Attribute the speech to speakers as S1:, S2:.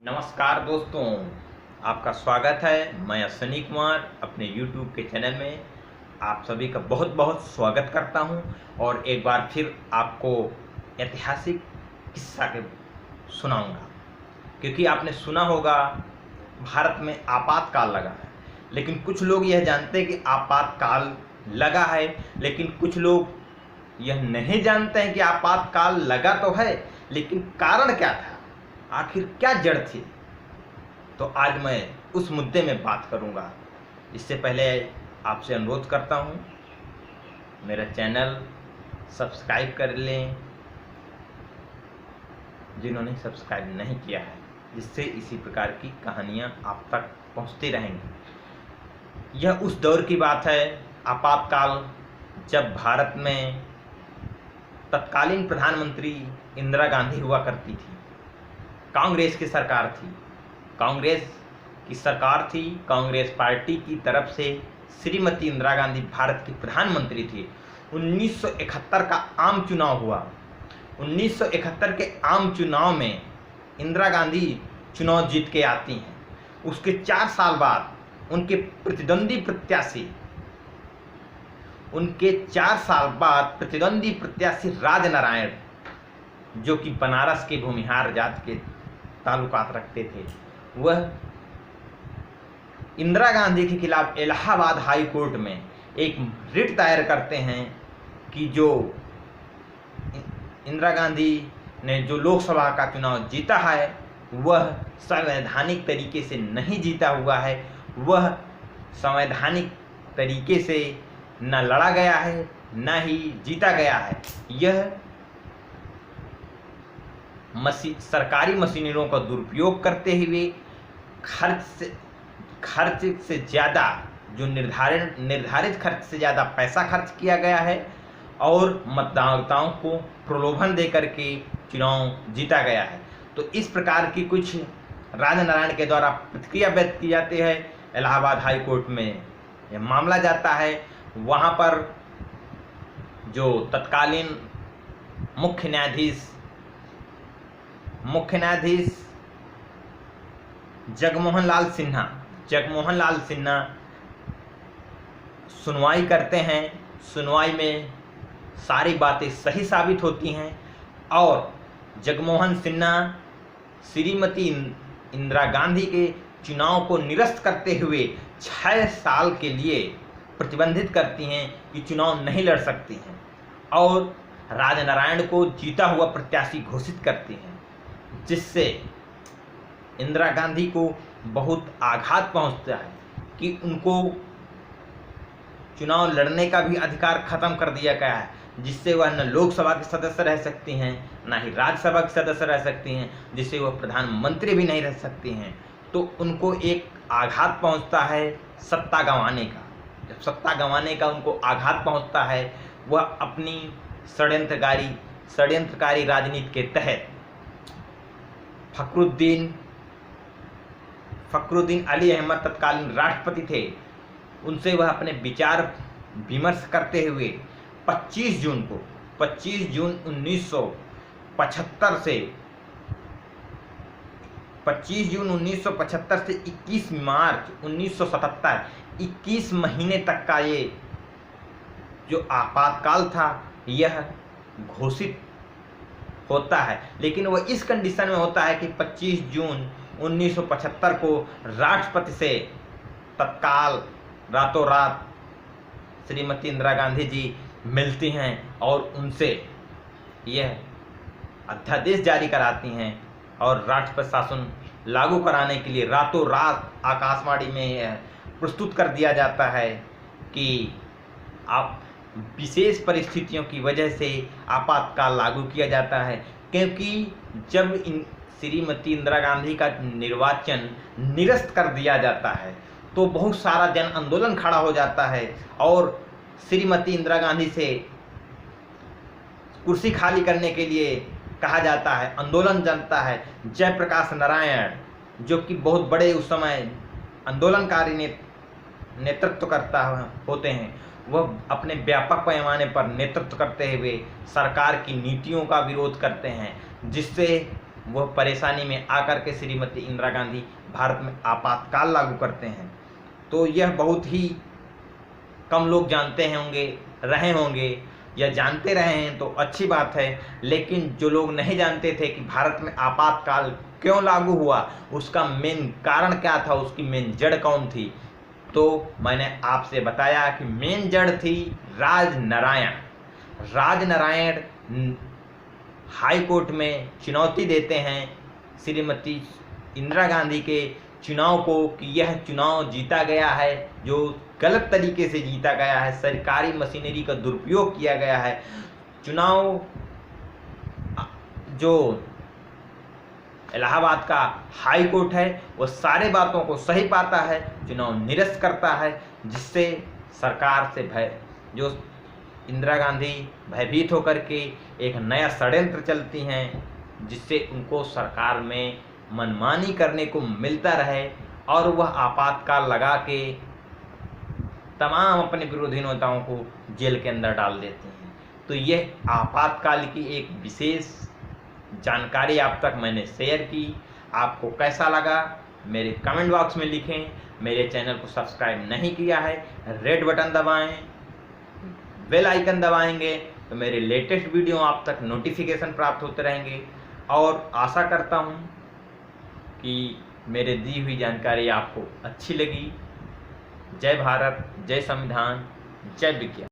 S1: नमस्कार दोस्तों, आपका स्वागत है। मैं अश्विनी कुमार अपने YouTube के चैनल में आप सभी का बहुत बहुत स्वागत करता हूं और एक बार फिर आपको ऐतिहासिक किस्सा के सुनाऊंगा। क्योंकि आपने सुना होगा भारत में आपातकाल लगा है, लेकिन कुछ लोग यह जानते हैं कि आपातकाल लगा है, लेकिन कुछ लोग यह नहीं जानते हैं कि आपातकाल लगा तो है, लेकिन कारण क्या था, आखिर क्या जड़ थी। तो आज मैं उस मुद्दे में बात करूंगा। इससे पहले आपसे अनुरोध करता हूं, मेरा चैनल सब्सक्राइब कर लें जिन्होंने सब्सक्राइब नहीं किया है, जिससे इसी प्रकार की कहानियां आप तक पहुंचती रहेंगी। यह उस दौर की बात है, आपातकाल, जब भारत में तत्कालीन प्रधानमंत्री इंदिरा गांधी हुआ करती थी। कांग्रेस की सरकार थी, कांग्रेस पार्टी की तरफ से श्रीमती इंदिरा गांधी भारत की प्रधानमंत्री थी। 1971 का आम चुनाव हुआ। 1971 के आम चुनाव में इंदिरा गांधी चुनाव जीत के आती हैं। उसके 4 साल बाद उनके प्रतिद्वंदी प्रत्याशी राजनारायण, जो कि बनारस के भूमिहार जात के ताल्लुकात रखते थे, वह इंदिरा गांधी के खिलाफ इलाहाबाद हाई कोर्ट में एक रिट दायर करते हैं कि जो इंदिरा गांधी ने जो लोकसभा का चुनाव जीता है वह संवैधानिक तरीके से नहीं जीता हुआ है, वह संवैधानिक तरीके से न लड़ा गया है न ही जीता गया है। यह सरकारी मशीनरियों का दुरुपयोग करते हुए खर्च से ज़्यादा, जो निर्धारित खर्च से ज़्यादा पैसा खर्च किया गया है और मतदाताओं को प्रलोभन देकर के चुनाव जीता गया है। तो इस प्रकार की कुछ राजनारायण के द्वारा प्रतिक्रिया व्यक्त की जाती है। इलाहाबाद हाई कोर्ट में यह मामला जाता है। वहाँ पर जो तत्कालीन मुख्य न्यायाधीश जगमोहन लाल सिन्हा सुनवाई करते हैं। सुनवाई में सारी बातें सही साबित होती हैं और जगमोहन सिन्हा श्रीमती इंदिरा गांधी के चुनाव को निरस्त करते हुए 6 साल के लिए प्रतिबंधित करती हैं कि चुनाव नहीं लड़ सकती हैं और राजनारायण को जीता हुआ प्रत्याशी घोषित करती हैं, जिससे इंदिरा गांधी को बहुत आघात पहुंचता है कि उनको चुनाव लड़ने का भी अधिकार खत्म कर दिया गया है, जिससे वह न लोकसभा के सदस्य रह सकती हैं न ही राज्यसभा के सदस्य रह सकती हैं, जिससे वह प्रधानमंत्री भी नहीं रह सकती हैं। तो उनको एक आघात पहुंचता है सत्ता गंवाने का। जब सत्ता गंवाने का उनको आघात पहुंचता है, वह अपनी षड्यंत्रकारी राजनीति के तहत फखरुद्दीन अली अहमद तत्कालीन राष्ट्रपति थे, उनसे वह अपने विचार विमर्श करते हुए 25 जून 1975 से 21 मार्च 1977, 21 महीने तक का ये जो आपातकाल था यह घोषित होता है। लेकिन वह इस कंडीशन में होता है कि 25 जून 1975 को राष्ट्रपति से तत्काल रातों रात श्रीमती इंदिरा गांधी जी मिलती हैं और उनसे यह अध्यादेश जारी कराती हैं और राष्ट्रपति शासन लागू कराने के लिए रातों रात आकाशवाणी में यह प्रस्तुत कर दिया जाता है कि आप विशेष परिस्थितियों की वजह से आपातकाल लागू किया जाता है। क्योंकि जब श्रीमती इंदिरा गांधी का निर्वाचन निरस्त कर दिया जाता है तो बहुत सारा जन आंदोलन खड़ा हो जाता है और श्रीमती इंदिरा गांधी से कुर्सी खाली करने के लिए कहा जाता है, आंदोलन जनता है। जयप्रकाश नारायण, जो कि बहुत बड़े उस समय आंदोलनकारी नेतृत्व करता होते हैं, वह अपने व्यापक पैमाने पर नेतृत्व करते हुए सरकार की नीतियों का विरोध करते हैं, जिससे वह परेशानी में आकर के श्रीमती इंदिरा गांधी भारत में आपातकाल लागू करते हैं। तो यह बहुत ही कम लोग जानते होंगे, रहे होंगे, या जानते रहे हैं तो अच्छी बात है। लेकिन जो लोग नहीं जानते थे कि भारत में आपातकाल क्यों लागू हुआ, उसका मेन कारण क्या था, उसकी मेन जड़ कौन थी, तो मैंने आपसे बताया कि मेन जड़ थी राजनारायण। राजनारायण हाई कोर्ट में चुनौती देते हैं श्रीमती इंदिरा गांधी के चुनाव को कि यह चुनाव जीता गया है जो गलत तरीके से जीता गया है, सरकारी मशीनरी का दुरुपयोग किया गया है। चुनाव जो इलाहाबाद का हाई कोर्ट है वो सारे बातों को सही पाता है, चुनाव निरस्त करता है, जिससे सरकार से जो इंदिरा गांधी भयभीत होकर के एक नया षड्यंत्र चलती हैं, जिससे उनको सरकार में मनमानी करने को मिलता रहे और वह आपातकाल लगा के तमाम अपने विरोधी नेताओं को जेल के अंदर डाल देते हैं। तो यह आपातकाल की एक विशेष जानकारी आप तक मैंने शेयर की। आपको कैसा लगा मेरे कमेंट बॉक्स में लिखें। मेरे चैनल को सब्सक्राइब नहीं किया है, रेड बटन दबाएं, बेल आइकन दबाएंगे तो मेरे लेटेस्ट वीडियो आप तक नोटिफिकेशन प्राप्त होते रहेंगे। और आशा करता हूं कि मेरे दी हुई जानकारी आपको अच्छी लगी। जय भारत, जय संविधान, जय विज्ञान।